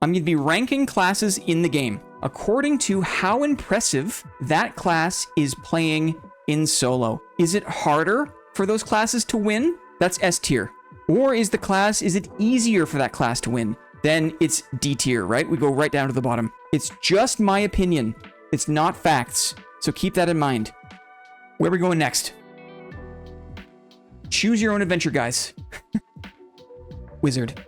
I'm going to be ranking classes in the game according to how impressive that class is playing in solo. Is it harder for those classes to win? That's S tier. Or is it easier for that class to win? Then it's D tier, right? We go right down to the bottom. It's just my opinion. It's not facts. So keep that in mind. Where are we going next? Choose your own adventure, guys. Wizard.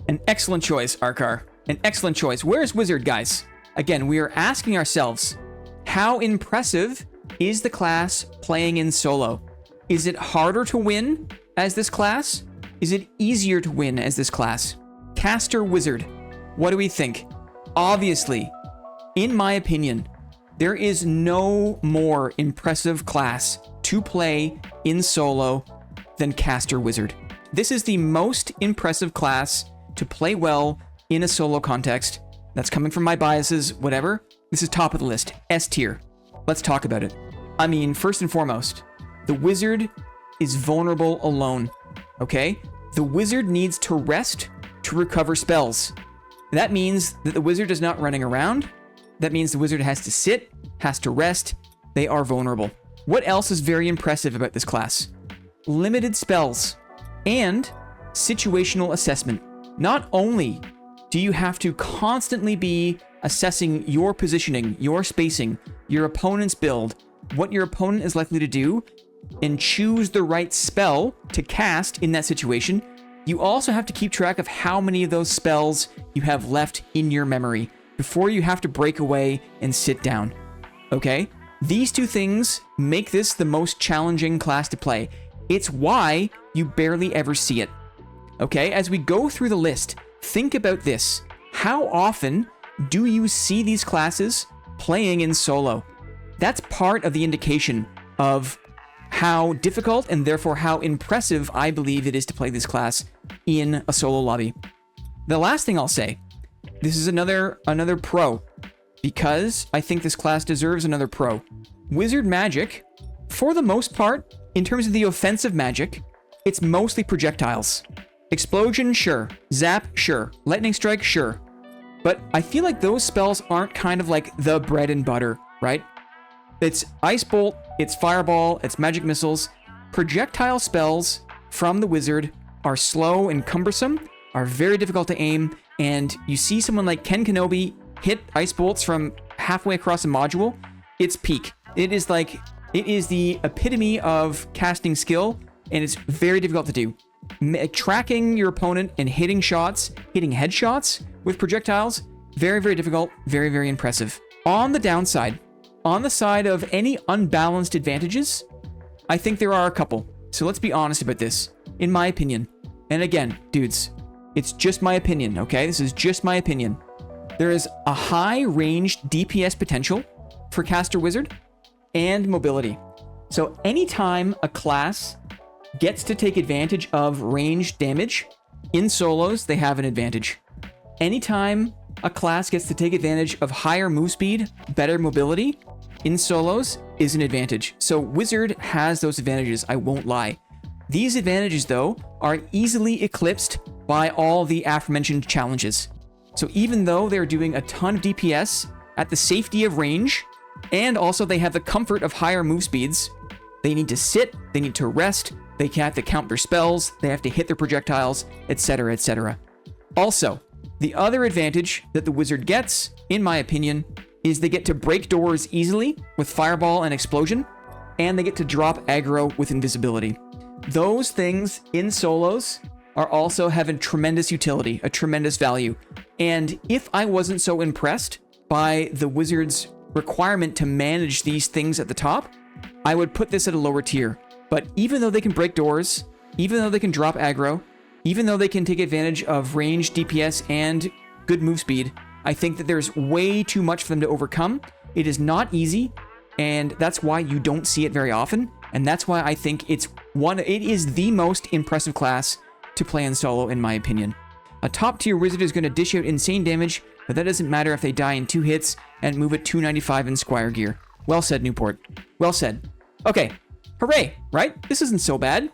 An excellent choice, Arkar. An excellent choice. Where's Wizard, guys? Again, we are asking ourselves, how impressive is the class playing in solo? Is it harder to win as this class? Is it easier to win as this class? Caster Wizard. What do we think? Obviously, in my opinion, there is no more impressive class to play in solo than Caster Wizard. This is the most impressive class to play well in a solo context. That's coming from my biases, whatever. This is top of the list, S tier. Let's talk about it. I mean, first and foremost, the Wizard is vulnerable alone, okay? The Wizard needs to rest to recover spells. That means that the Wizard is not running around. That means the Wizard has to sit, has to rest. They are vulnerable. What else is very impressive about this class? Limited spells and situational assessment. Not only do you have to constantly be assessing your positioning, your spacing, your opponent's build, what your opponent is likely to do, and choose the right spell to cast in that situation, you also have to keep track of how many of those spells you have left in your memory before you have to break away and sit down. Okay? These two things make this the most challenging class to play. It's why you barely ever see it. Okay? As we go through the list, think about this. How often do you see these classes playing in solo? That's part of the indication of how difficult and therefore how impressive I believe it is to play this class in a solo lobby. The last thing I'll say, this is another pro, because I think this class deserves another pro. Wizard magic, for the most part, in terms of the offensive magic, it's mostly projectiles. Explosion, sure. Zap, sure. Lightning strike, sure. But I feel like those spells aren't kind of like the bread and butter, right? It's Ice Bolt, it's Fireball, it's Magic Missiles. Projectile spells from the Wizard are slow and cumbersome, are very difficult to aim, and you see someone like Ken Kenobi hit Ice Bolts from halfway across a module, it's peak. It is the epitome of casting skill, and it's very difficult to do. Tracking your opponent and hitting headshots with projectiles, very, very difficult, very, very impressive. On the downside, on the side of any unbalanced advantages, I think there are a couple. So let's be honest about this. In my opinion, and again, dudes, it's just my opinion, okay? This is just my opinion. There is a high ranged DPS potential for Caster Wizard and mobility. So anytime a class gets to take advantage of ranged damage, in solos, they have an advantage. Anytime a class gets to take advantage of higher move speed, better mobility, in solos is an advantage. So Wizard has those advantages, I won't lie. These advantages, though, are easily eclipsed by all the aforementioned challenges. So even though they're doing a ton of DPS at the safety of range, and also they have the comfort of higher move speeds, they need to sit, they need to rest, they have to count their spells, they have to hit their projectiles, etc., etc. Also, the other advantage that the Wizard gets, in my opinion, is they get to break doors easily with Fireball and Explosion, and they get to drop aggro with Invisibility. Those things in solos are also having tremendous utility, a tremendous value. And if I wasn't so impressed by the Wizard's requirement to manage these things at the top, I would put this at a lower tier. But even though they can break doors, even though they can drop aggro, even though they can take advantage of range, DPS, and good move speed, I think that there's way too much for them to overcome. It is not easy, and that's why you don't see it very often. And that's why I think it is the most impressive class to play in solo, in my opinion. A top tier Wizard is going to dish out insane damage, but that doesn't matter if they die in 2 hits and move at 295 in Squire gear. Well said, Newport. Well said. Okay, hooray, right? This isn't so bad.